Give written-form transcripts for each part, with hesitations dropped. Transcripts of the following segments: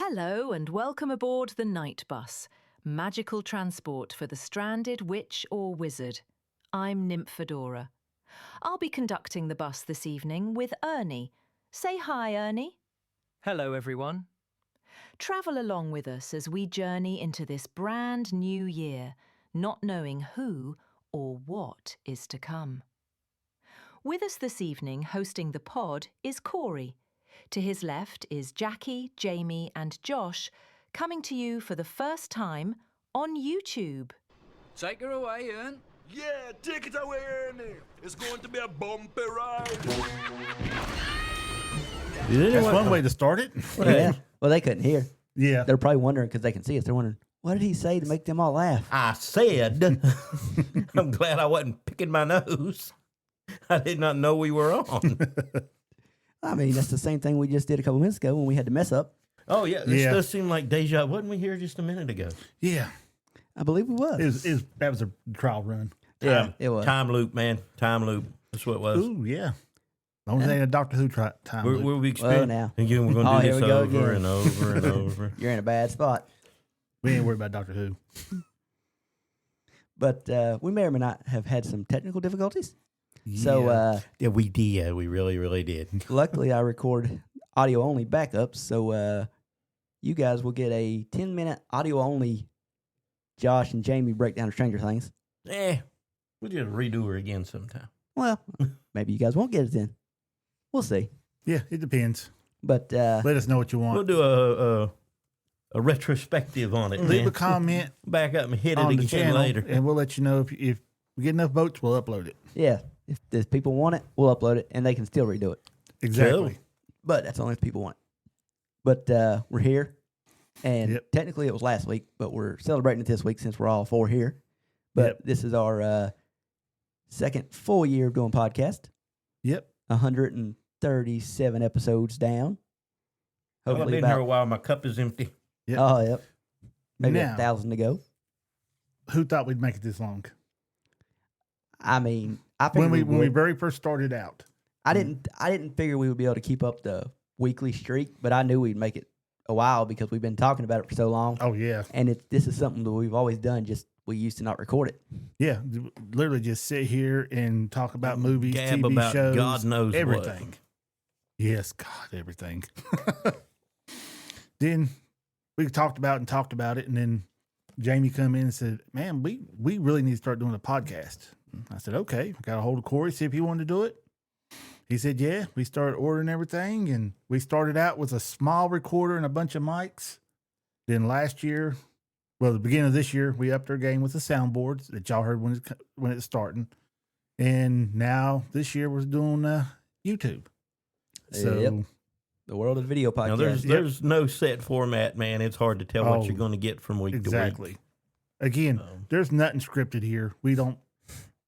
Hello and welcome aboard the Night Bus, magical transport for the stranded witch or wizard. I'm Nymphadora. I'll be conducting the bus this evening with Ernie. Say hi, Ernie. Hello, everyone. Travel along with us as we journey into this brand new year, not knowing who or what is to come. With us this evening, hosting the pod, is Corey. To his left is Jackie, Jamie and Josh, coming to you for the first time on YouTube. Take her away, Ern. Yeah, take it away, Ernie. It's going to be a bumpy ride. That's one way to start it. Yeah. Well, they couldn't hear. Yeah. They're probably wondering because they can see us. They're wondering, what did he say to make them all laugh? I said, I'm glad I wasn't picking my nose. I did not know we were on. I mean, that's the same thing we just did a couple minutes ago when we had to mess up. Oh, yeah. This does seem like deja. Wasn't we here just a minute ago? Yeah. I believe it was. That was a trial run. Yeah, it was. Time loop, man. Time loop. That's what it was. Ooh, yeah. The only thing a Doctor Who time loop. We'll be now. Again, we're going to do here this we go over again. and over and over. You're in a bad spot. We ain't worried about Doctor Who. But we may or may not have had some technical difficulties. So Yeah, we did. We really, really did. luckily, I record audio-only backups. So you guys will get a 10-minute audio-only Josh and Jamie breakdown of Stranger Things. We'll just redo her again sometime. Well, maybe you guys won't get it then. We'll see. Yeah, it depends. But Let us know what you want. We'll do a retrospective on it. Leave man. a comment Back up and hit it on the again channel, later. and we'll let you know if we get enough votes, we'll upload it. yeah, if people want it, we'll upload it, and they can still redo it. Exactly. But that's only if people want it. But we're here, and technically it was last week, but we're celebrating it this week since we're all four here. But this is our second full year of doing podcast. Yep. 137 episodes down. Well, I've been here a while. My cup is empty. Yep. Oh, yep. Maybe Now, 1,000 to go. Who thought we'd make it this long? I mean, I figured When we would. very first started out. I didn't figure we would be able to keep up the weekly streak, but I knew we'd make it a while because we've been talking about it for so long. Oh, yeah. And this is something that we've always done, just we used to not record it. Yeah. Literally just sit here and talk about movies, Gab TV about shows. God knows what. everything. Yes, God, everything. Then we talked about it, and then Jamie come in and said, man, we really need to start doing a podcast. I said, okay. I got a hold of Corey, see if he wanted to do it. He said, yeah. We started ordering everything, and we started out with a small recorder and a bunch of mics. Then last year, well, the beginning of this year, we upped our game with the soundboards that y'all heard when it's starting. And now this year we're doing YouTube. So Yep. The world of video podcast. Now, there's no set format, man. It's hard to tell what you're going to get from week to week. exactly. Again, there's nothing scripted here. We don't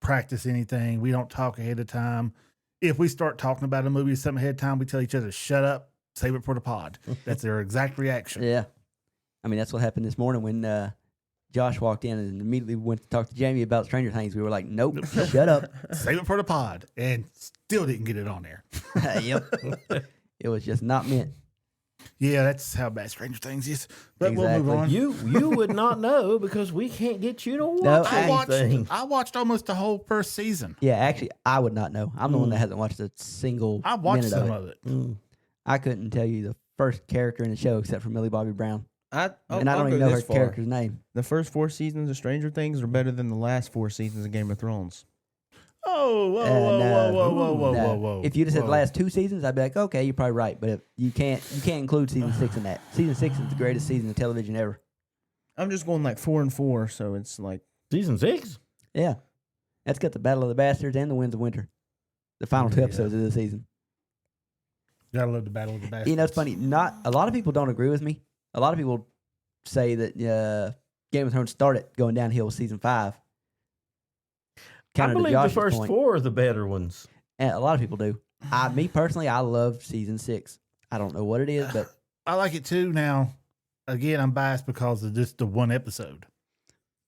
practice anything. We don't talk ahead of time. If we start talking about a movie or something ahead of time, we tell each other, shut up, save it for the pod. That's their exact reaction. Yeah. I mean, that's what happened this morning when Josh walked in and immediately went to talk to Jamie about Stranger Things. We were like, nope, shut up. Save it for the pod. And still didn't get it on there. Yep. It was just not meant. Yeah, that's how bad Stranger Things is. But we'll move on. You would not know because we can't get you to watch No, anything. I watched almost the whole first season. Yeah, actually, I would not know. I'm the one that hasn't watched a single I watched minute some of it. of it. I couldn't tell you the first character in the show except for Millie Bobby Brown. I'll And I don't even go know her this far. character's name. The first 4 seasons of Stranger Things are better than the last 4 seasons of Game of Thrones. Oh, whoa, No. whoa. No. If you just said the last 2 seasons, I'd be like, okay, you're probably right. But if you can't include season 6 in that. Season 6 is the greatest season of television ever. I'm just going like 4 and 4, so it's like Season 6? Yeah. That's got the Battle of the Bastards and the Winds of Winter. The final 2 episodes of the season. Gotta love the Battle of the Bastards. You know, it's funny. Not a lot of people don't agree with me. A lot of people say that Game of Thrones started going downhill with season 5. I Counter to believe the Josh's first point. 4 are the better ones. And a lot of people do. Me personally, I love season 6. I don't know what it is, but I like it too. Now, again, I'm biased because of just the one episode,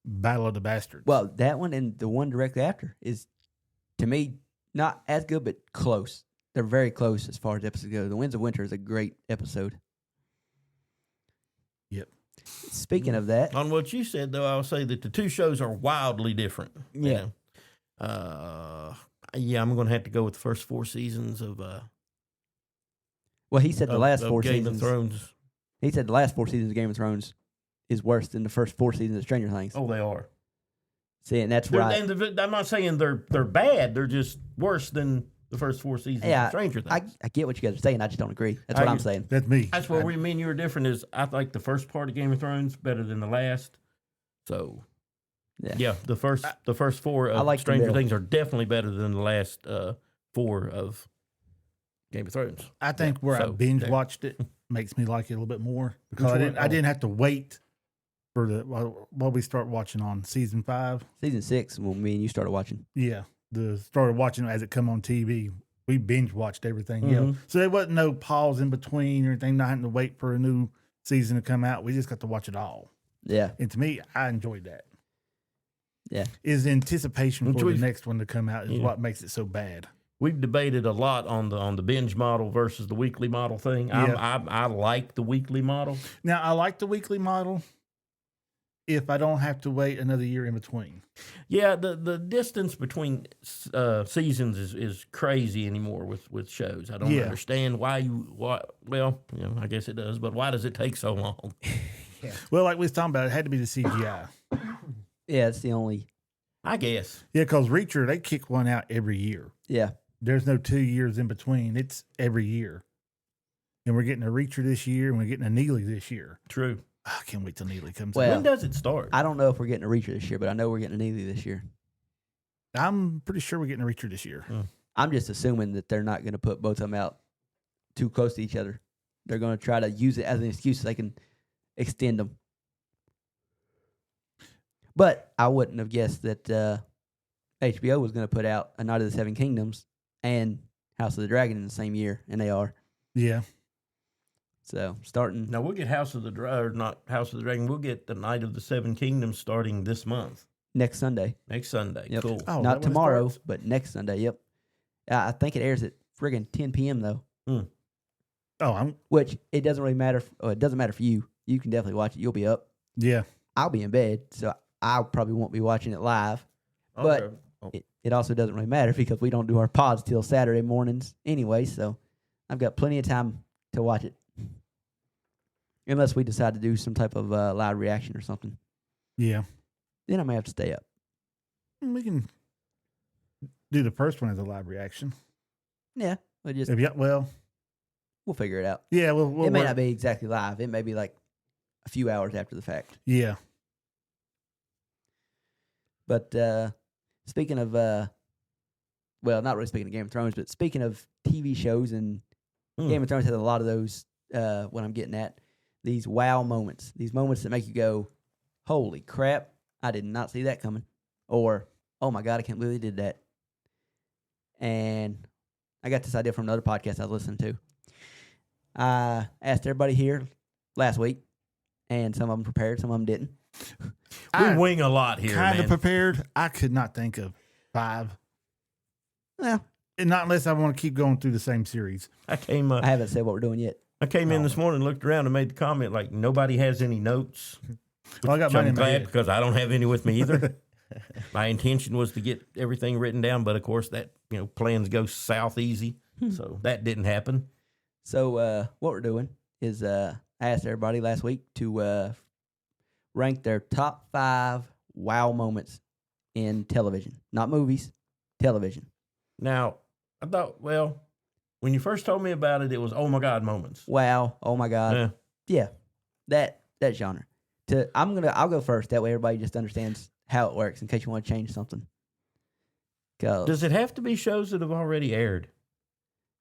Battle of the Bastards. well, that one and the one directly after is, to me, not as good, but close. They're very close as far as episodes go. The Winds of Winter is a great episode. Speaking of that, On what you said, though, I'll say that the two shows are wildly different. Yeah. Yeah, I'm going to have to go with the first 4 seasons of well, he said the last of 4 Game seasons. of Thrones. He said the last 4 seasons of Game of Thrones is worse than the first 4 seasons of Stranger Things. Oh, they are. See, and that's They're- right. And I'm not saying they're bad. They're just worse than the first 4 seasons Yeah, of Stranger Things. I get what you guys are saying. I just don't agree. That's what I'm saying. That's me. That's where we mean you were different. Is I like the first part of Game of Thrones better than the last. So, Yeah. the first 4 I of like the Stranger middle. Things are definitely better than the last 4 of Game of Thrones. I think where I So, binge there. watched it makes me like it a little bit more because Which one? I didn't have to wait for while we start watching on season 5. Season 6, when me and you started watching. Yeah, started watching as it come on TV. We binge watched everything. Mhm. Yeah, so there wasn't no pause in between or anything. Not having to wait for a new season to come out. We just got to watch it all. Yeah. And to me, I enjoyed that. Yeah. Is the anticipation Which for the we've- next one to come out is Yeah. what makes it so bad. We've debated a lot on the binge model versus the weekly model thing. Yeah. I like the weekly model. Now, I like the weekly model if I don't have to wait another year in between. Yeah, the distance between seasons is crazy anymore with shows. I don't Yeah. understand why well, I guess it does, but why does it take so long? Well, like we was talking about, it had to be the CGI. Yeah, it's the only. I guess. Yeah, because Reacher, they kick one out every year. Yeah. There's no 2 years in between. It's every year. And we're getting a Reacher this year, and we're getting a Neely this year. True. I can't wait till Neely comes Well, out. When does it start? I don't know if we're getting a Reacher this year, but I know we're getting a Neely this year. I'm pretty sure we're getting a Reacher this year. I'm just assuming that they're not going to put both of them out too close to each other. They're going to try to use it as an excuse so they can extend them. But I wouldn't have guessed that HBO was going to put out A Night of the Seven Kingdoms and House of the Dragon in the same year, and they are. Yeah. So starting No, we'll get House of the not House of the Dragon. We'll get the Night of the Seven Kingdoms starting this month, next Sunday. next Sunday. Yep. Cool. Oh, Not that when it tomorrow, starts? but next Sunday. Yep. I think it airs at friggin' 10 p.m. though, Oh, which it doesn't really matter. It doesn't matter for you. You can definitely watch it. You'll be up. yeah. I'll be in bed, so I probably won't be watching it live. But Okay. Oh. it also doesn't really matter because we don't do our pods till Saturday mornings anyway. So I've got plenty of time to watch it, unless we decide to do some type of live reaction or something. Yeah. Then I may have to stay up. We can do the first one as a live reaction. Yeah, Well, we'll figure it out. yeah. We'll It may work- not be exactly live. It may be like a few hours after the fact. Yeah. But speaking of, well, not really speaking of Game of Thrones, but speaking of TV shows, and Game of Thrones has a lot of those, what I'm getting at, these wow moments, these moments that make you go, holy crap, I did not see that coming. Or, oh my God, I can't believe they did that. And I got this idea from another podcast I was listening to. I asked everybody here last week, and some of them prepared, some of them didn't. We wing a lot here, Kind man. of prepared. I could not think of 5. Well, And not unless I want to keep going through the same series. I came I haven't said what we're doing yet. in this morning, looked around, and made the comment like nobody has any notes. Well, I got Which mine I'm in my glad head. because I don't have any with me either. My intention was to get everything written down, but of course that plans go south easy, so that didn't happen. So what we're doing is I asked everybody last week to rank their top 5 wow moments in television. Not movies, television. Now I thought, well, when you first told me about it, it was oh my god moments. Wow, oh my God. Yeah. Yeah, that genre. I'll go first. That way everybody just understands how it works in case you want to change something. Go. Does it have to be shows that have already aired,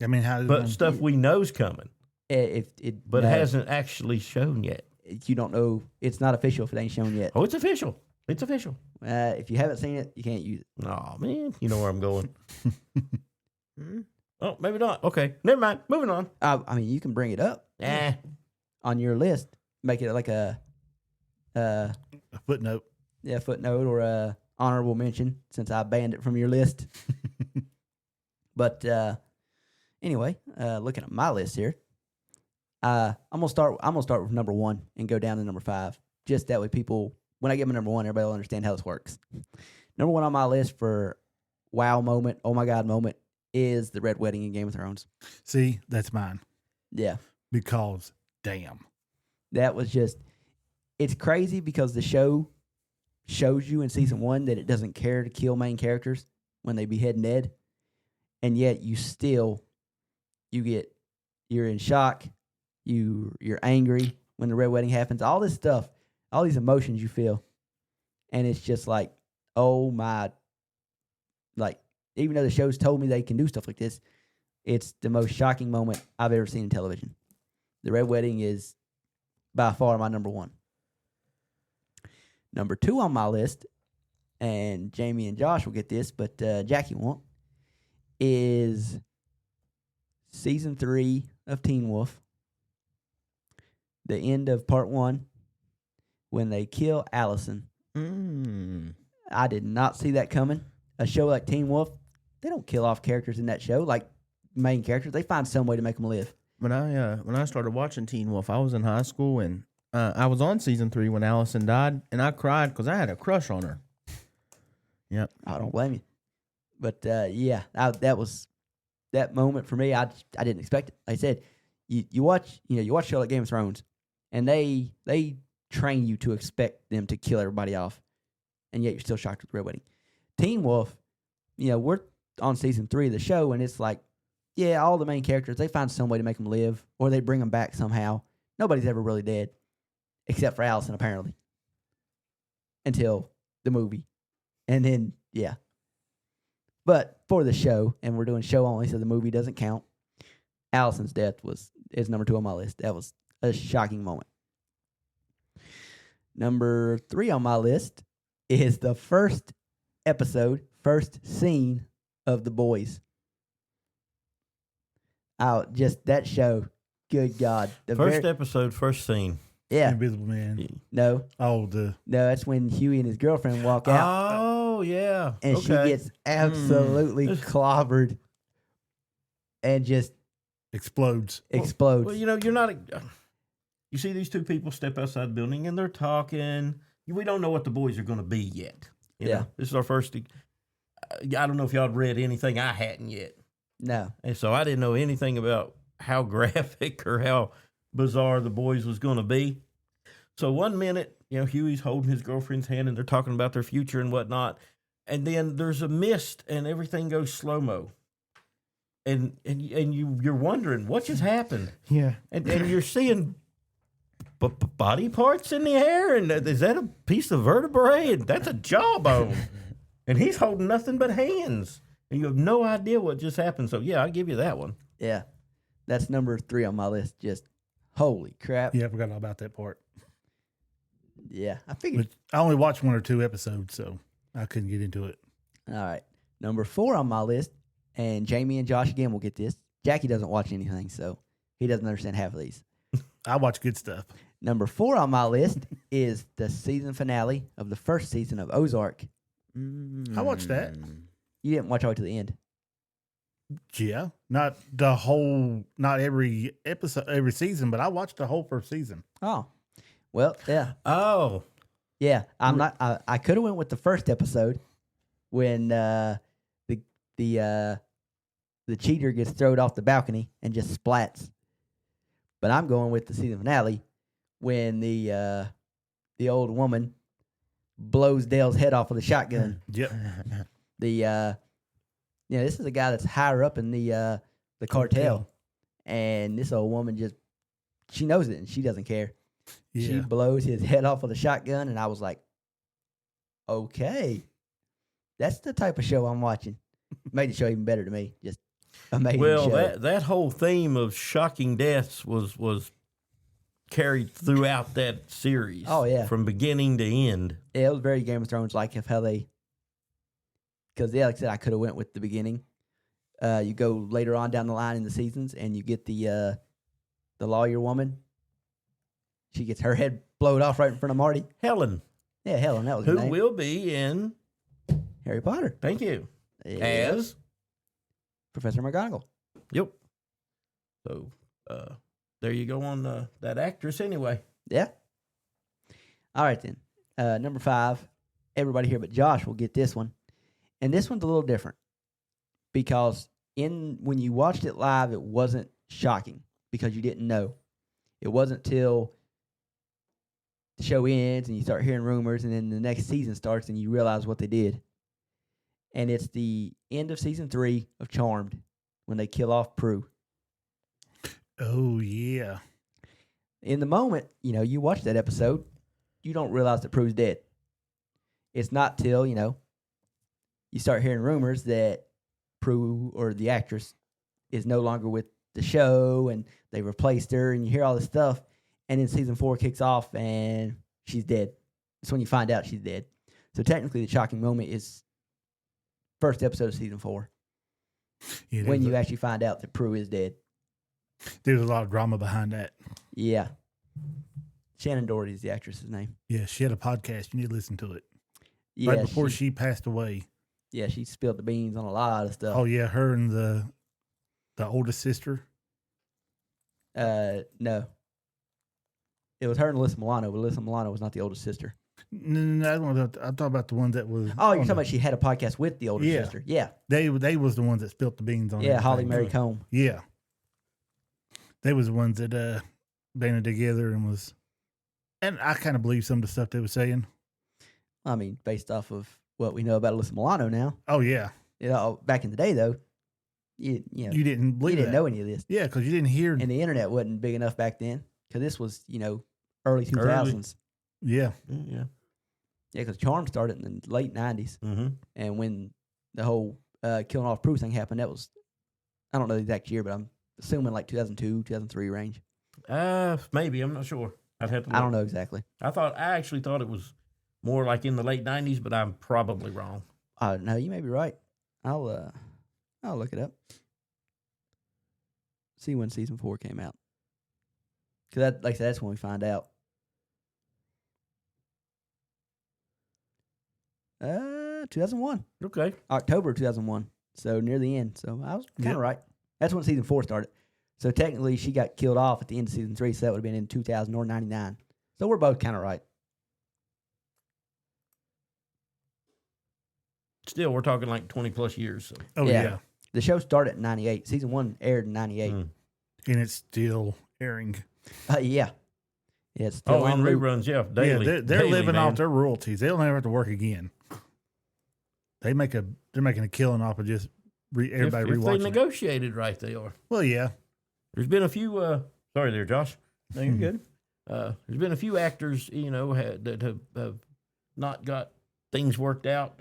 I mean, how? but stuff we know's coming, If it but no, it hasn't actually shown yet? you don't know, it's not official if it ain't shown yet. Oh, it's official. It's official. If you haven't seen it, you can't use it. Oh man, you know where I'm going. Oh, maybe not. Okay, never mind. Moving on. I mean, you can bring it up on your list, make it like a a footnote. footnote or a honorable mention since I banned it from your list. But anyway, looking at my list here, I'm gonna start with number 1 and go down to number 5. Just that way, people, when I get my number 1, everybody will understand how this works. Number 1 on my list for wow moment, oh my god moment, is the Red Wedding in Game of Thrones. See, that's mine. Yeah, Because, damn. that was just. It's crazy because the show shows you in season 1 that it doesn't care to kill main characters when they behead Ned, and yet you're in shock, you're angry when the Red Wedding happens, all this stuff, all these emotions you feel, and it's just like, oh my, like, even though the show's told me they can do stuff like this, it's the most shocking moment I've ever seen in television. The Red Wedding is by far my number 1. Number 2 on my list, and Jamie and Josh will get this, but Jackie won't, is season 3 of Teen Wolf. The end of part 1, when they kill Allison. I did not see that coming. A show like Teen Wolf, they don't kill off characters in that show, like main characters. They find some way to make them live. When I started watching Teen Wolf, I was in high school, and I was on season 3 when Allison died, and I cried because I had a crush on her. Yep. I don't blame you. But yeah, that moment for me. I didn't expect it. Like I said, you watch a show like Game of Thrones, and they train you to expect them to kill everybody off, and yet you're still shocked with Red Wedding. Teen Wolf, we're on season 3 of the show, and it's like, yeah, all the main characters, they find some way to make them live, or they bring them back somehow. Nobody's ever really dead, except for Allison, apparently, until the movie. And then, yeah. But for the show, and we're doing show only, so the movie doesn't count, Allison's death is number 2 on my list. That was a shocking moment. Number 3 on my list is the first scene of The Boys. Just that show. Good God. First episode, first scene. Yeah. Invisible Man. No. Oh, No, that's when Huey and his girlfriend walk out. Oh, yeah. And she gets absolutely clobbered and just explodes. explodes. Well, you're not. You see these two people step outside the building and they're talking. We don't know what the boys are going to be yet. You know? This is our first. I don't know if y'all had read anything I hadn't yet. No. And so I didn't know anything about how graphic or how bizarre the boys was going to be. So 1 minute, Huey's holding his girlfriend's hand and they're talking about their future and whatnot. And then there's a mist and everything goes slow-mo. And you're wondering, what just happened? Yeah. And you're seeing body parts in the air. And is that a piece of vertebrae? And that's a jawbone. And he's holding nothing but hands. And you have no idea what just happened. So, yeah, I'll give you that one. Yeah. That's number 3 on my list. Just, holy crap. Yeah, I forgot all about that part. Yeah. I figured. But I only watched 1 or 2 episodes, so I couldn't get into it. All right. Number 4 on my list, and Jamie and Josh again will get this. Jackie doesn't watch anything, so he doesn't understand half of these. I watch good stuff. Number 4 on my list is the season finale of the first season of Ozark. I watched that. You didn't watch all the way to the end. Yeah. Not every episode, every season, but I watched the whole first season. Oh. Well, yeah. Oh. Yeah. I could have went with the first episode when the cheater gets thrown off the balcony and just splats. But I'm going with the season finale when the old woman blows Dale's head off with a shotgun. Yep. This is a guy that's higher up in the cartel, and this old woman she knows it and she doesn't care. Yeah. She blows his head off with a shotgun, and I was like, okay, that's the type of show I'm watching. Made the show even better to me. Just amazing. Well, show. that whole theme of shocking deaths was carried throughout that series. Oh, yeah. From beginning to end. Yeah, it was very Game of Thrones like of how they. Because, like I said, I could have went with the beginning. You go later on down the line in the seasons, and you get the lawyer woman. She gets her head blowed off right in front of Marty. Helen. Yeah, Helen, that was her Who name. will be in Harry Potter. Thank you. Yeah. As Professor McGonagall. Yep. So there you go on that actress anyway. Yeah. All right, then. Number 5, everybody here but Josh will get this one. And this one's a little different because when you watched it live, it wasn't shocking because you didn't know. It wasn't till the show ends and you start hearing rumors and then the next season starts and you realize what they did. And it's the end of season 3 of Charmed when they kill off Prue. Oh, yeah. In the moment, you watch that episode, you don't realize that Prue's dead. It's not till, you start hearing rumors that Prue or the actress is no longer with the show and they replaced her and you hear all this stuff and then season 4 kicks off and she's dead. That's when you find out she's dead. So technically the shocking moment is first episode of season 4 when you actually find out that Prue is dead. There's a lot of drama behind that. Yeah. Shannon Doherty is the actress's name. Yeah, she had a podcast. You need to listen to it. Yeah, right before she passed away. Yeah, she spilled the beans on a lot of stuff. Oh, yeah, her and the oldest sister. No. It was her and Alyssa Milano, but Alyssa Milano was not the oldest sister. No, I'm talking about the one that was. Oh, you're talking about she had a podcast with the older sister. Yeah. They was the ones that spilled the beans on. Yeah, Holly everything. Mary Combe. Yeah. They was the ones that banded together and was. And I kind of believe some of the stuff they were saying. I mean, based off of what we know about Alyssa Milano now. Oh, yeah. Back in the day, though, you didn't believe you didn't that. know any of this. Yeah, because you didn't hear. And the internet wasn't big enough back then because this was, early 2000s. Yeah. Yeah. Yeah, because Charm started in the late 90s. Mm-hmm. And when the whole killing off Prue thing happened, that was, I don't know the exact year, but I'm assuming like 2002, 2003 range. Maybe. I'm not sure. I'd have to look. I don't know exactly. I actually thought it was more like in the late 90s, but I'm probably wrong. No, you may be right. I'll look it up. See when season 4 came out. Because like I said, that's when we find out. 2001. Okay. October 2001. So near the end. So I was kind of right. That's when season 4 started. So technically she got killed off at the end of season 3, so that would have been in 2000 or 99. So we're both kind of right. Still, we're talking like 20 plus years. So. Oh, yeah. The show started in 98. Season 1 aired in 98. And it's still airing. Yeah. Yeah, it's still in on loop. reruns, daily. Yeah, they're daily, living man. off their royalties. They'll never have to work again. They're making a killing off of just everybody if rewatching. they it. negotiated right, they are. Well, yeah. There's been a few. Sorry, there, Josh. No, you're good. There's been a few actors, that have not got things worked out,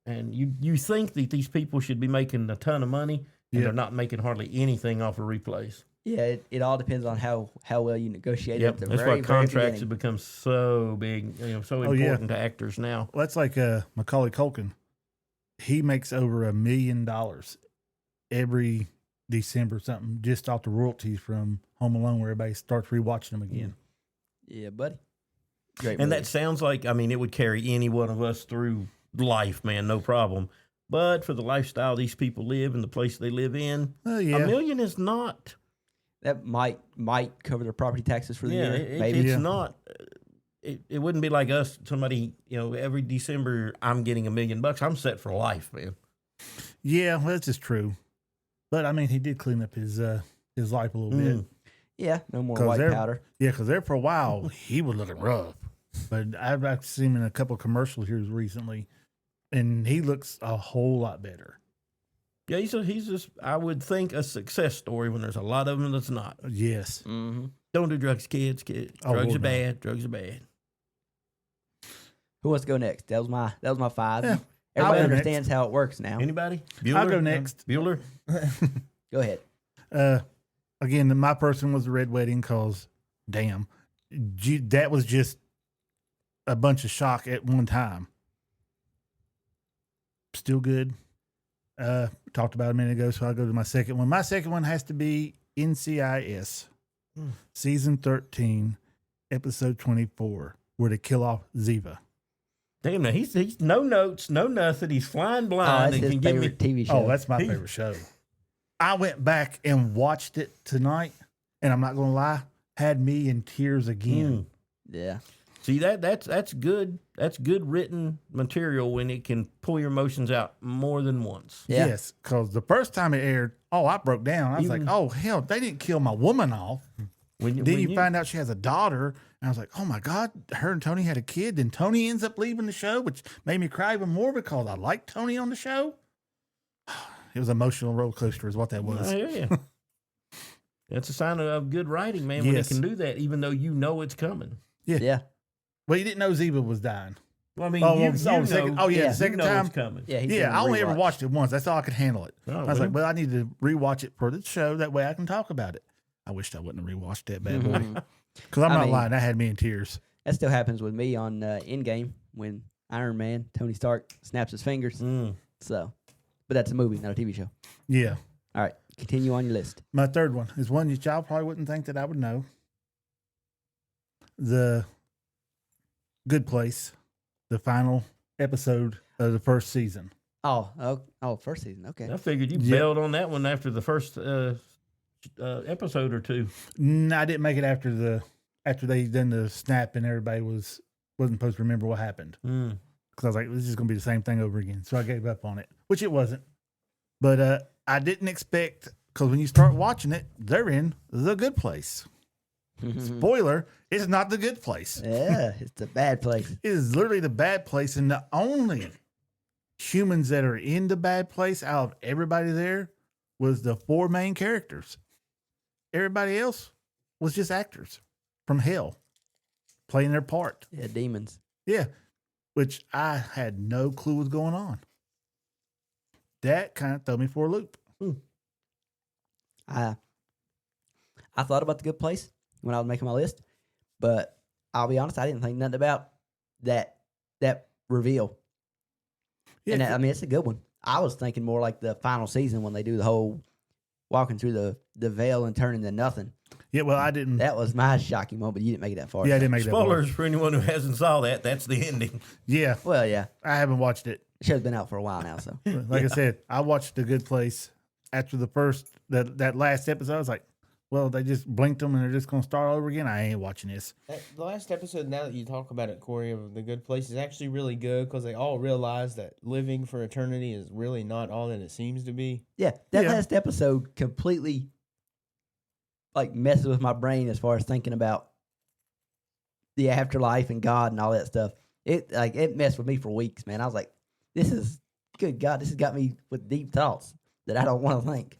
and you think that these people should be making a ton of money, and they're not making hardly anything off of replays. Yeah, it all depends on how well you negotiate Yep, at the that's very, why contracts very have become so big, so important to actors now. Well, that's like Macaulay Culkin. He makes over $1 million every December, something just off the royalties from Home Alone, where everybody starts rewatching them again. Yeah, buddy. Great And movie. that sounds like, it would carry any one of us through life, man, no problem. But for the lifestyle these people live and the place they live in, yeah. $1 million is not. That might cover their property taxes for the year. It's not. It wouldn't be like us. Somebody, every December I'm getting $1 million. I'm set for life, man. Yeah, well, that's just true. But he did clean up his life a little bit. Yeah, no more white powder. Yeah, because there for a while he was looking rough. But I've seen him in a couple of commercials here recently, and he looks a whole lot better. Yeah, he's just, I would think, a success story when there's a lot of them that's not. Yes. Mm-hmm. Don't do drugs, kids. Drugs are bad. Drugs are bad. Who wants to go next? That was my 5. Yeah, Everybody I'll go understands how it works now. Anybody? Bueller? I'll go next. Bueller? Go ahead. Again, my person was the Red Wedding because, damn, that was just a bunch of shock at one time. Still good. Talked about it a minute ago, so I'll go to my second one. My second one has to be NCIS, season 13, episode 24, where they kill off Ziva. Damn, now he's no notes, no nothing. He's flying blind. That's his favorite TV show. Oh, that's my favorite show. I went back and watched it tonight, and I'm not going to lie, had me in tears again. Yeah. See that's good. That's good written material when it can pull your emotions out more than once. Yeah. Yes, because the first time it aired, I broke down. I was like, oh, hell, they didn't kill my woman off. When Then you find out she has a daughter, and I was like, oh my God, her and Tony had a kid. Then Tony ends up leaving the show, which made me cry even more because I liked Tony on the show. It was an emotional roller coaster, is what that was. Yeah. That's a sign of good writing, man. When Yes. they can do that, even though you know it's coming. Yeah. Well, you didn't know Ziva was dying. Well, I mean, The second time. it's coming. Yeah. Yeah, I only ever watched it once. That's all I could handle it. Oh, I was well. like, well, I need to rewatch it for the show. That way I can talk about it. I wished I wouldn't have rewatched that bad boy. Because I'm I not mean- lying. That had me in tears. That still happens with me on Endgame when Iron Man, Tony Stark, snaps his fingers. So, but that's a movie, not a TV show. Yeah. All right. Continue on your list. My third one is one that y'all probably wouldn't think that I would know. The Good Place, the final episode of the first season. Oh, first season. Okay. I figured you Yeah. bailed on that one after the first episode or two. No, I didn't make it after they done the snap and everybody wasn't supposed to remember what happened. Because I was like, this is going to be the same thing over again. So I gave up on it, which it wasn't. But I didn't expect, because when you start watching it, they're in the good place. Spoiler, it's not the good place. Yeah, it's a bad place. It is literally the bad place. And the only humans that are in the bad place out of everybody there was the 4 main characters. Everybody else was just actors from hell playing their part. Yeah, demons. Yeah, which I had no clue was going on. That kind of threw me for a loop. I thought about the Good Place when I was making my list, but I'll be honest, I didn't think nothing about that reveal. Yeah, And I mean, it's a good one. I was thinking more like the final season when they do the whole walking through the veil and turning to nothing. yeah. Well, I didn't. That was my shocking moment, but you didn't make it that far. Yeah, I didn't make that. Spoilers far. for anyone who hasn't saw that. That's the ending. Yeah, Well, yeah. I haven't watched it. The show's been out for a while now, so. Like I said, I watched The Good Place after the first that last episode. I was like, well, they just blinked them and they're just gonna start all over again. I ain't watching this. The last episode, now that you talk about it, Corey, of The Good Place is actually really good because they all realize that living for eternity is really not all that it seems to be. Yeah, that Yeah. last episode completely like messes with my brain as far as thinking about the afterlife and God and all that stuff. It messed with me for weeks, man. I was like, this is good God, this has got me with deep thoughts that I don't want to think.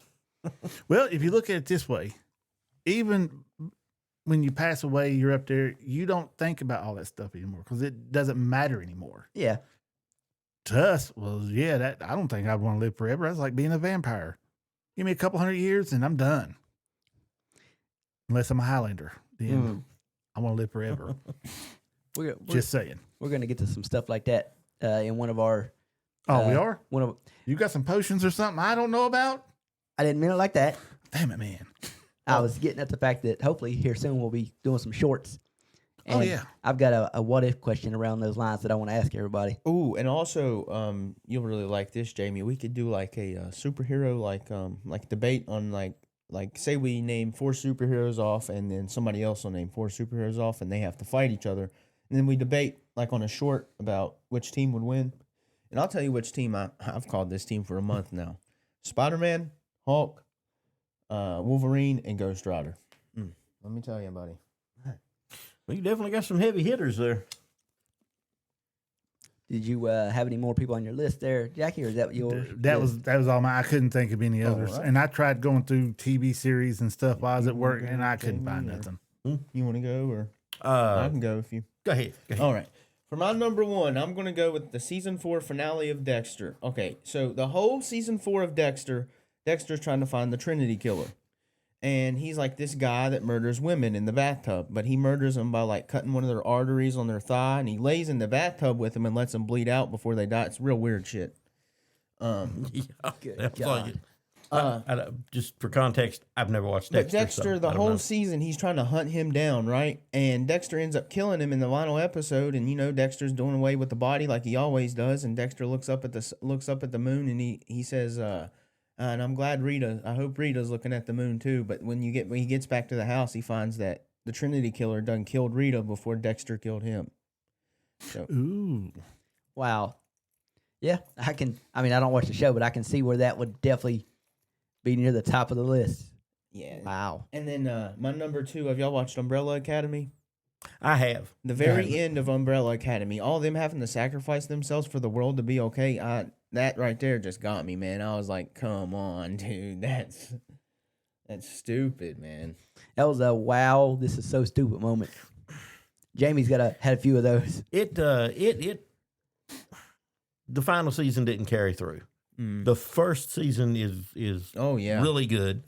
Well, if you look at it this way, even when you pass away, you're up there, you don't think about all that stuff anymore because it doesn't matter anymore. Yeah. To us, well, yeah, that I don't think I'd want to live forever. That's like being a vampire. Give me a couple 100 years and I'm done. Unless I'm a Highlander, then I want to live forever. We're Just saying. we're gonna get to some stuff like that in one of our Oh, we are? one of You got some potions or something I don't know about? I didn't mean it like that. Damn it, man. I was getting at the fact that hopefully here soon we'll be doing some shorts. Oh, And yeah. I've got a what if question around those lines that I want to ask everybody. Ooh, and also, you'll really like this, Jamie. We could do like a superhero, like debate on like say we name 4 superheroes off, and then somebody else will name 4 superheroes off, and they have to fight each other, and then we debate like on a short about which team would win. And I'll tell you which team I've called this team for a month now: Spider-Man, Hulk, Wolverine, and Ghost Rider. Let me tell you, buddy. Well, you definitely got some heavy hitters there. Did you have any more people on your list there, Jackie, or is that yours? That was all my. I couldn't think of any others, right. and I tried going through TV series and stuff while I was at work, go, and I couldn't find Jamie, or- nothing. You want to go, or I can go if you. Go ahead. All right. For my number 1, I'm going to go with the season 4 finale of Dexter. Okay, so the whole season 4 of Dexter's trying to find the Trinity Killer. And he's like this guy that murders women in the bathtub, but he murders them by like cutting one of their arteries on their thigh, and he lays in the bathtub with them and lets them bleed out before they die. It's real weird shit. Yeah, Good that's God. like it. Just for context, I've never watched Dexter. But Dexter, so the I don't whole know. season, he's trying to hunt him down, right? And Dexter ends up killing him in the final episode. And you know, Dexter's doing away with the body like he always does. And Dexter looks up at the moon, and he says, And I'm glad I hope Rita's looking at the moon too. But when he gets back to the house, he finds that the Trinity Killer done killed Rita before Dexter killed him. So Ooh. Wow. Yeah, I don't watch the show, but I can see where that would definitely be near the top of the list. yeah. Wow. And then my number 2, have y'all watched Umbrella Academy? I have. The very end of Umbrella Academy, all of them having to sacrifice themselves for the world to be okay. That right there just got me, man. I was like, come on, dude. That's stupid, man. That was a wow, this is so stupid moment. Jamie's had a few of those. The final season didn't carry through. The first season is Oh yeah, really good.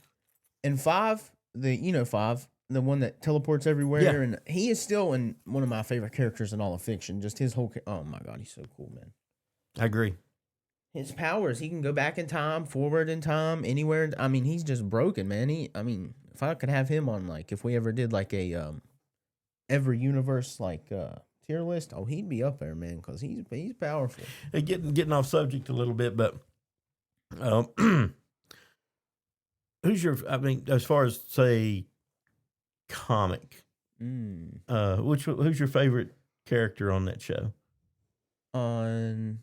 And 5, the one that teleports everywhere, Yeah. and he is still one of my favorite characters in all of fiction. Just his whole, oh my god, he's so cool, man. I agree. His powers, he can go back in time, forward in time, anywhere. I mean, he's just broken, man. If I could have him on, like, if we ever did like a every universe like tier list, oh, he'd be up there, man, because he's powerful. Hey, getting off subject a little bit, but as far as say comic, who's your favorite character on that show? On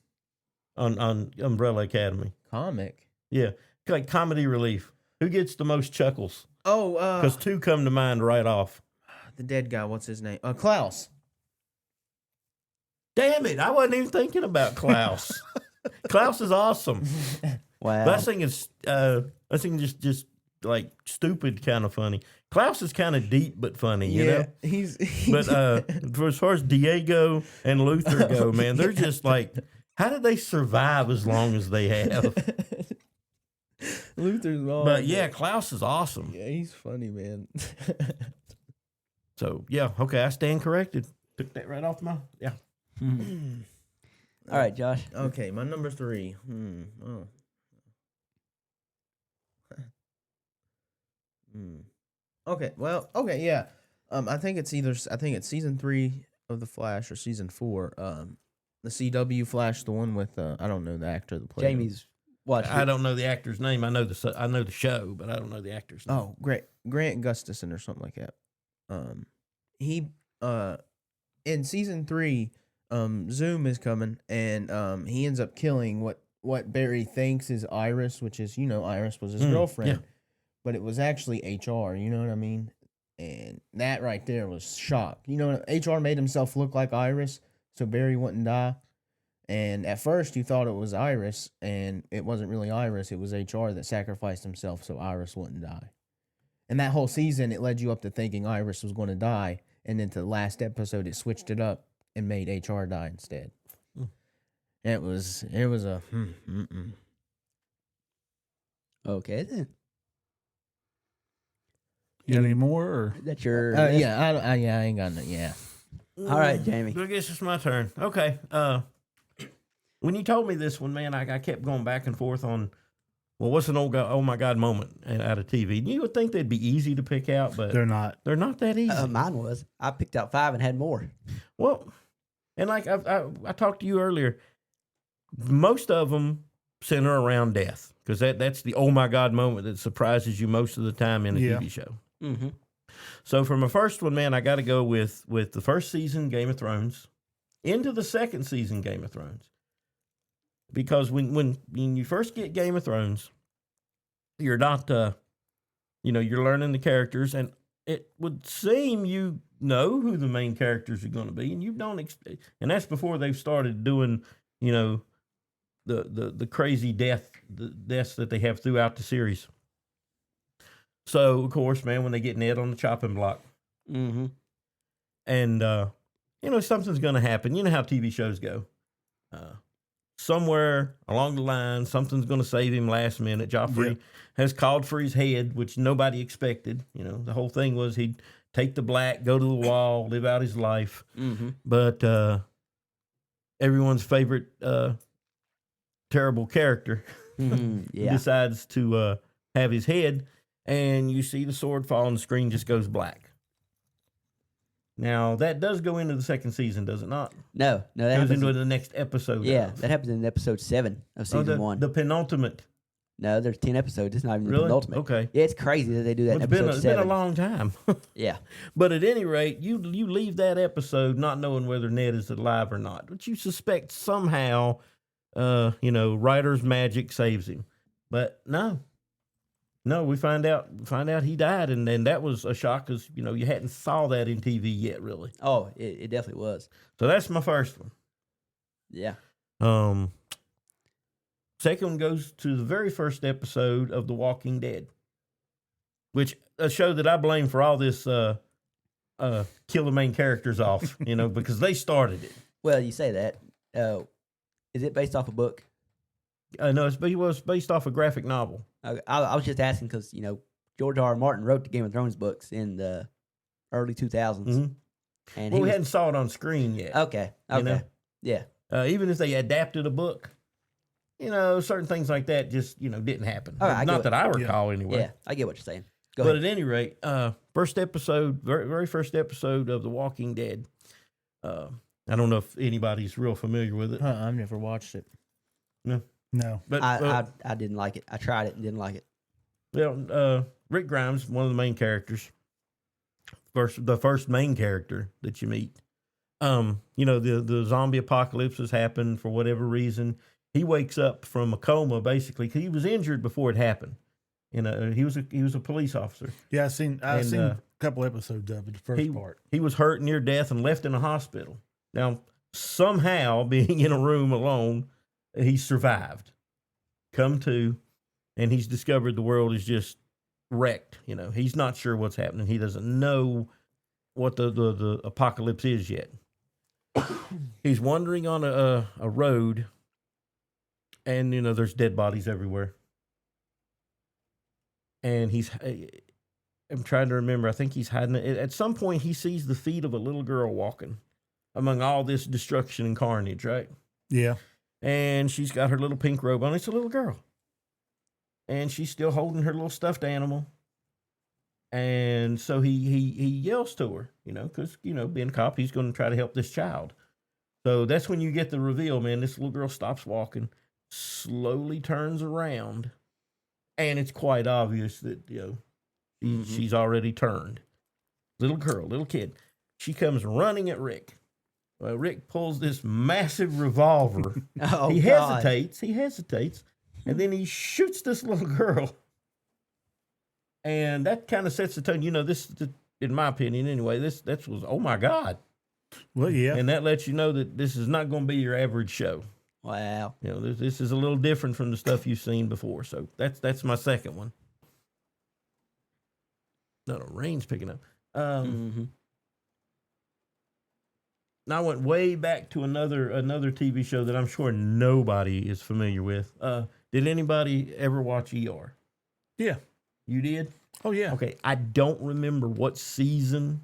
Umbrella Academy. comic. Yeah, like comedy relief. Who gets the most chuckles? Oh, Because 2 come to mind right off. the dead guy. What's his name? Klaus. Damn it! I wasn't even thinking about Klaus. Klaus is awesome. Wow. But I think just like stupid kind of funny. Klaus is kind of deep but funny, you know. he's But for as far as Diego and Luther go, man, they're just like, how did they survive as long as they have? Luther's wrong. But yeah, Klaus is awesome. Yeah, he's funny, man. So yeah, okay, I stand corrected. Took that right off my All right, Josh. Okay, my number 3. Oh. Okay, well, okay, yeah. I think it's season 3 of the Flash or season 4. The CW Flash, the one with I don't know the actor that played him. Jamie's watched I it. don't know the actor's name. I know the show, but I don't know the actor's name. Oh, Grant Gustafson or something like that. He in season 3, Zoom is coming, and he ends up killing what Barry thinks is Iris, which is, Iris was his girlfriend, yeah. but it was actually HR. You know what I mean? And that right there was shock. HR made himself look like Iris, so Barry wouldn't die. And at first, you thought it was Iris, and it wasn't really Iris. It was HR that sacrificed himself so Iris wouldn't die. And that whole season, it led you up to thinking Iris was going to die. And then to the last episode, it switched it up and made HR die instead. It was a. Okay, then. You got any more? Or? That's your. Yeah, I ain't got nothing. Yeah. All right, Jamie. I guess it's my turn. Okay. When you told me this one, man, I kept going back and forth on, well, what's an oh my God moment out of TV? And you would think they'd be easy to pick out, but They're not. they're not that easy. Mine was. I picked out 5 and had more. Well, and like I talked to you earlier, most of them center around death because that's the oh my God moment that surprises you most of the time in a TV show. Mm-hmm. So for my first one, man, I got to go with the first season Game of Thrones into the second season Game of Thrones. Because when you first get Game of Thrones, you're not, you're learning the characters, and it would seem you know who the main characters are going to be, and you don't and that's before they've started doing, the crazy deaths that they have throughout the series. So of course, man, when they get Ned on the chopping block, and something's going to happen. You know how TV shows go. Somewhere along the line, something's going to save him last minute. Joffrey has called for his head, which nobody expected. The whole thing was he'd take the black, go to the wall, live out his life. But everyone's favorite terrible character decides to have his head, and you see the sword fall and the screen just goes black. Now, that does go into the second season, does it not? No, that goes happens into the next episode. Yeah, that happens in episode 7 of season 1. The penultimate No, there's 10 episodes. It's not even the Really? penultimate. Okay. Yeah, it's crazy that they do that Well, in episode it's been 7. a long time. Yeah. But at any rate, you leave that episode not knowing whether Ned is alive or not. But you suspect somehow, writer's magic saves him. But no, we find out he died, and then that was a shock because you hadn't saw that in TV yet, really. Oh, it definitely was. So that's my first one. Yeah. Second one goes to the very first episode of The Walking Dead, which a show that I blame for all this kill the main characters off, because they started it. Well, you say that. Is it based off a book? No, it was based off a graphic novel. I was just asking because, George R. R. Martin wrote the Game of Thrones books in the early 2000s. Mm-hmm. And Well, we hadn't saw it on screen yet. Okay. Yeah. Even if they adapted a book, certain things like that just, didn't happen. All right, Not that I recall anyway. Yeah, I get what you're saying. Go But ahead. at any rate, first episode, very first episode of The Walking Dead. I don't know if anybody's real familiar with it. I've never watched it. No. But I didn't like it. I tried it and didn't like it. well, Rick Grimes, one of the main characters, the first main character that you meet. The zombie apocalypse has happened for whatever reason. He wakes up from a coma basically because he was injured before it happened. He was a police officer. Yeah, I've seen a couple episodes of it, the first part. He was hurt near death and left in a hospital. Now, somehow, being in a room alone, he survived. Come to, and he's discovered the world is just wrecked. He's not sure what's happening. He doesn't know what the apocalypse is yet. He's wandering on a road, and there's dead bodies everywhere. And I'm trying to remember. I think he's hiding. At some point, he sees the feet of a little girl walking among all this destruction and carnage, right? Yeah. And she's got her little pink robe on. It's a little girl. And she's still holding her little stuffed animal. And so he yells to her, because, being a cop, he's going to try to help this child. So that's when you get the reveal, man. This little girl stops walking, slowly turns around, and it's quite obvious that, she's already turned. Little girl, little kid. She comes running at Rick. Well, Rick pulls this massive revolver. Oh, he God. hesitates, and then he shoots this little girl. And that kind of sets the tone. This, in my opinion anyway, that was, oh my God. Well, yeah. And that lets you know that this is not going to be your average show. Wow. This is a little different from the stuff you've seen before. So that's my second one. No, rain's picking up. Now I went way back to another TV show that I'm sure nobody is familiar with. Did anybody ever watch ER? Yeah. You did? Oh, yeah. Okay, I don't remember what season,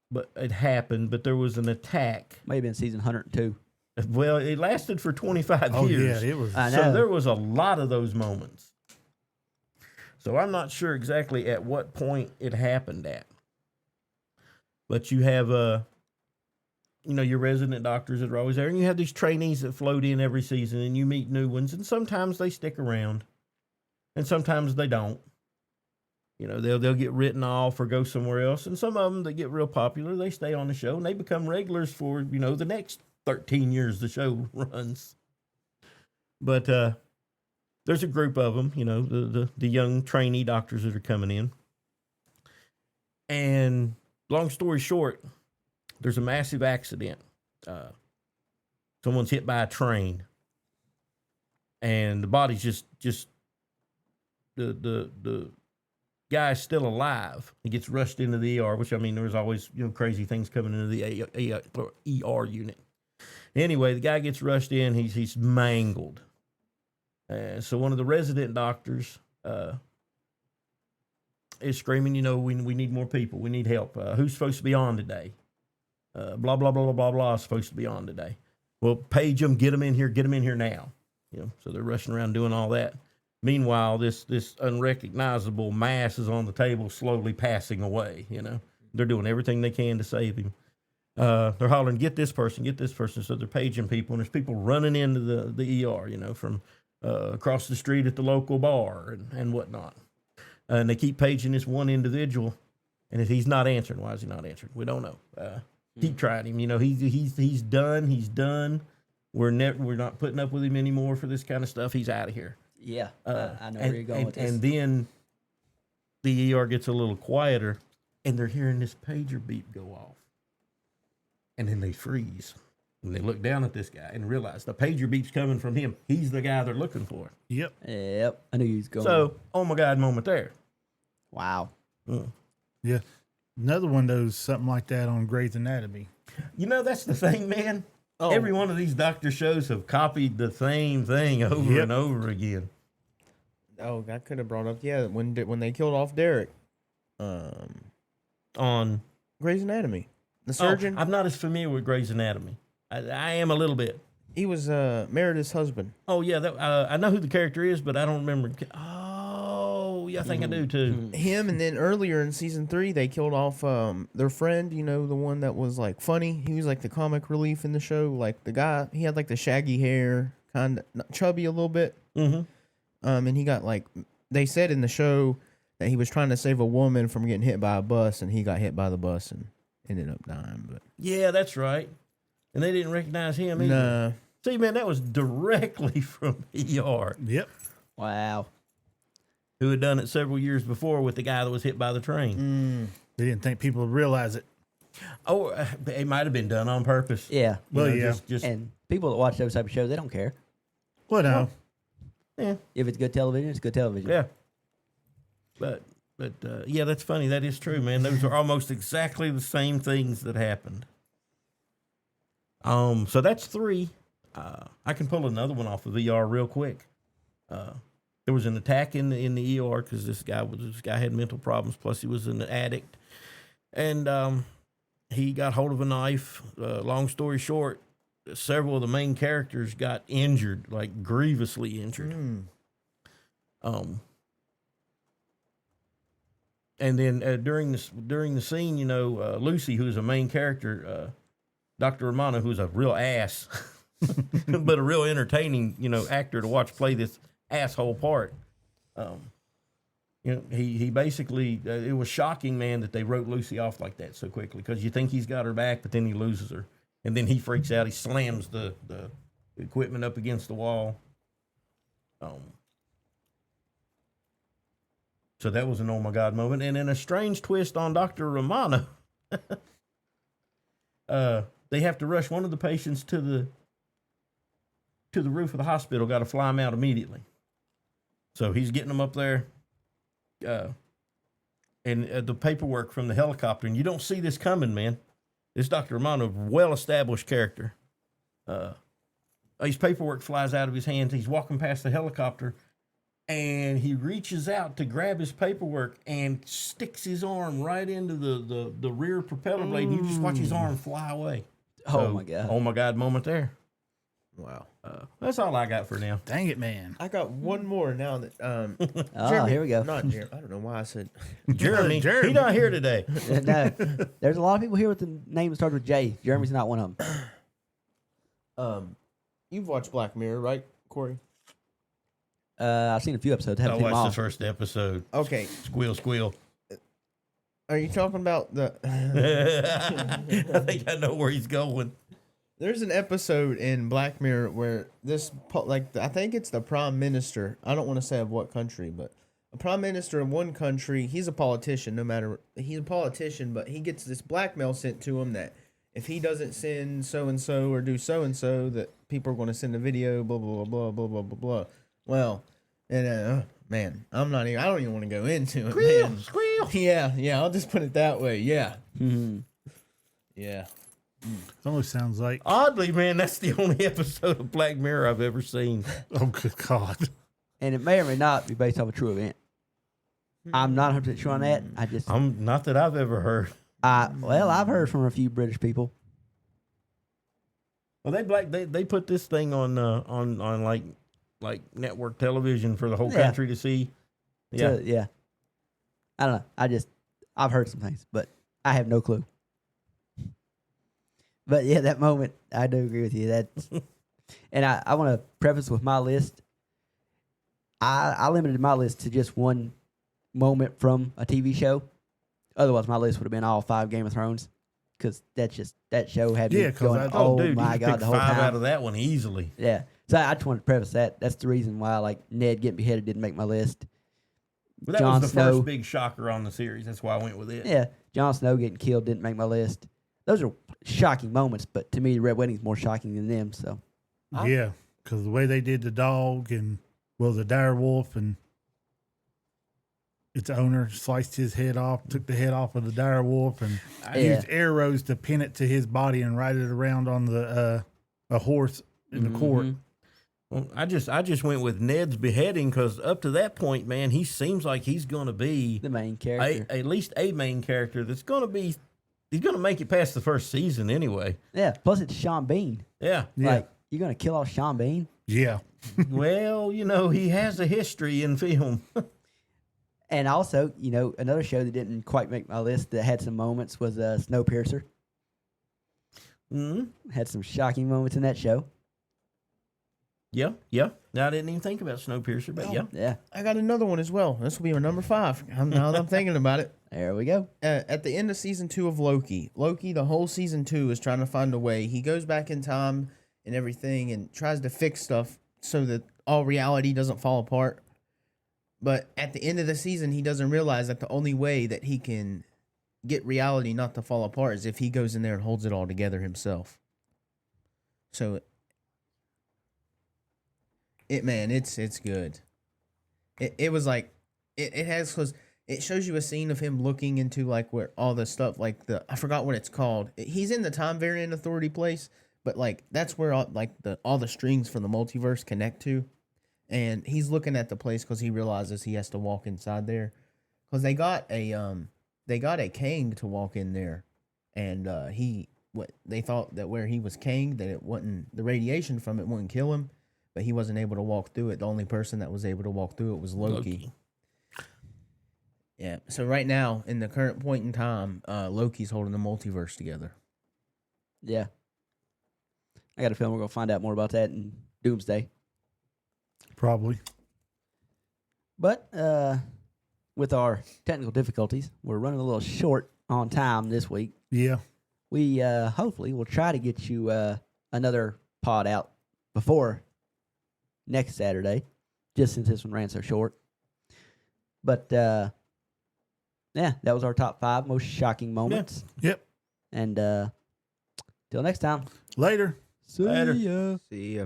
but it happened. But there was an attack. May have been season 102. Well, it lasted for 25 Oh, years. yeah, it was. I know. So there was a lot of those moments. So I'm not sure exactly at what point it happened at. But you have your resident doctors that are always there, and you have these trainees that float in every season, and you meet new ones, and sometimes they stick around, and sometimes they don't. They'll get written off or go somewhere else, and some of them that get real popular, they stay on the show, and they become regulars for, the next 13 years the show runs. But there's a group of them, the young trainee doctors that are coming in. And long story short, there's a massive accident. Someone's hit by a train, and the body's just the guy's still alive. He gets rushed into the ER, which, there's always crazy things coming into the ER unit. Anyway, the guy gets rushed in. He's mangled. So one of the resident doctors is screaming, we need more people. We need help. Who's supposed to be on today? Blah, blah, blah, blah, blah, blah is supposed to be on today. Well, page them, get them in here now. So they're rushing around doing all that. Meanwhile, this unrecognizable mass is on the table, slowly passing away. They're doing everything they can to save him. They're hollering, get this person. So they're paging people, and there's people running into the ER, from across the street at the local bar and whatnot. And they keep paging this one individual, and if he's not answering, why is he not answering? We don't know. Keep trying him. You know, he's done. He's done. We're not putting up with him anymore for this kind of stuff. He's out of here. Yeah, I know where you're going with this. And then the ER gets a little quieter, and they're hearing this pager beep go off. And then they freeze. And they look down at this guy and realize the pager beep's coming from him. He's the guy they're looking for. Yep. Yep, I knew you was going. So, oh my God moment there. Wow. Yeah. Another one does something like that on Grey's Anatomy. You know, that's the thing, man. Oh. Every one of these doctor shows have copied the same thing over and over again. Oh, I could have brought up when they killed off Derek, On Grey's Anatomy, the surgeon. I'm not as familiar with Grey's Anatomy. I am a little bit. He was Meredith's husband. Oh yeah, I know who the character is, but I don't remember. Oh yeah, I think I do too. Him, and then earlier in season 3, they killed off their friend. You know, the one that was like funny. He was like the comic relief in the show. Like the guy, he had like the shaggy hair, kind of chubby a little bit. Mm-hmm. And he got like, they said in the show that he was trying to save a woman from getting hit by a bus, and he got hit by the bus and ended up dying. But Yeah, that's right. And they didn't recognize him either. nah, See, man, that was directly from ER, Yep. Wow. who had done it several years before with the guy that was hit by the train. They didn't think people would realize it. Oh, it might have been done on purpose. Yeah. Well, You know, yeah. Just, And people that watch those type of shows, they don't care. Well, no. yeah. If it's good television, it's good television. Yeah. But yeah, that's funny. That is true, man. Those are almost exactly the same things that happened. So that's 3. I can pull another one off of ER real quick. There was an attack in the ER because this guy had mental problems. Plus, he was an addict, and he got hold of a knife. Long story short, several of the main characters got injured, like grievously injured. And then during the scene, you know, Lucy, who's a main character, Dr. Romano, who's a real ass, but a real entertaining, you know, actor to watch play this asshole part. You know, he basically, it was shocking, man, that they wrote Lucy off like that so quickly, because you think he's got her back, but then he loses her, and then he freaks out. He slams the equipment up against the wall. So that was an oh my God moment. And then a strange twist on Dr. Romano. They have to rush one of the patients to the roof of the hospital, got to fly him out immediately. So he's getting them up there. And the paperwork from the helicopter, and you don't see this coming, man. This Dr. Romano, well-established character. His paperwork flies out of his hands. He's walking past the helicopter, and he reaches out to grab his paperwork and sticks his arm right into the rear propeller blade, and you just watch his arm fly away. Oh, my God. Oh, my God moment there. wow. That's all I got for now. Dang it, man. I got one more now that Oh, here we go. Not Jeremy. I don't know why I said Jeremy, Jeremy. he's not here today. No, there's a lot of people here with the name that starts with J. Jeremy's not one of them. You've watched Black Mirror, right, Corey? I've seen a few episodes. I Haven't seen them watched all. the first episode. Okay. Squeal, squeal. Are you talking about the I think I know where he's going. There's an episode in Black Mirror where I think it's the prime minister. I don't want to say of what country, but a prime minister in one country, he's a politician, he's a politician, but he gets this blackmail sent to him that if he doesn't send so-and-so or do so-and-so, that people are going to send a video, blah, blah, blah, blah, blah, blah, blah. Well, and, man, I don't even want to go into it, Squeal, man. squeal. Yeah, I'll just put it that way, yeah. Mm-hmm. Yeah. It almost sounds like, Oddly, man, that's the only episode of Black Mirror I've ever seen. oh, good God. And it may or may not be based off a true event. I'm not 100% sure on that. I'm not that I've ever heard. I've heard from a few British people. Well, they put this thing on like network television for the whole Yeah. country to see. Yeah. Yeah. Yeah. I don't know. I've heard some things, but I have no clue. But yeah, that moment, I do agree with you. And I want to preface with my list. I limited my list to just one moment from a TV show. Otherwise, my list would have been all 5 Game of Thrones because that show had me going, Oh, dude, my you God, picked the whole 5 time. out of that one easily. Yeah. So I just wanted to preface that. That's the reason why, like, Ned getting beheaded didn't make my list. But that Jon was the Snow. first big shocker on the series. That's why I went with it. Yeah. Jon Snow getting killed didn't make my list. Those are shocking moments, but to me, the Red Wedding's more shocking than them. So Yeah, because the way they did the dog and, the dire wolf and its owner sliced his head off, took the head off of the dire wolf, and used arrows to pin it to his body and ride it around on a horse in the court. Well, I just went with Ned's beheading because up to that point, man, he seems like he's going to be the main character. at least a main character that's going to be. He's going to make it past the first season anyway. Yeah. Plus, it's Sean Bean. Yeah. Like, you're going to kill off Sean Bean? Yeah. Well, he has a history in film. And also, another show that didn't quite make my list that had some moments was Snowpiercer. Had some shocking moments in that show. Yeah. Now I didn't even think about Snowpiercer, but Yeah. I got another one as well. This will be our number 5. Now that I'm thinking about it. There we go. At the end of season 2 of Loki, the whole season 2 is trying to find a way. He goes back in time and everything and tries to fix stuff so that all reality doesn't fall apart. But at the end of the season, he doesn't realize that the only way that he can get reality not to fall apart is if he goes in there and holds it all together himself. So, it's good. It was like, it has, because it shows you a scene of him looking into like where all the stuff, like I forgot what it's called. He's in the Time Variant Authority place, but like that's where all the strings from the multiverse connect to. And he's looking at the place because he realizes he has to walk inside there, because they got a Kang to walk in there, and they thought that where he was Kang, that it wouldn't, the radiation from it wouldn't kill him, but he wasn't able to walk through it. The only person that was able to walk through it was Loki. Yeah. So right now, in the current point in time, Loki's holding the multiverse together. Yeah. I got a feeling we're going to find out more about that in Doomsday. Probably. But with our technical difficulties, we're running a little short on time this week. Yeah. We hopefully will try to get you another pod out before next Saturday, just since this one ran so short. But yeah, that was our top 5 most shocking moments. Yeah. Yep. And till next time. Later. See ya. See ya.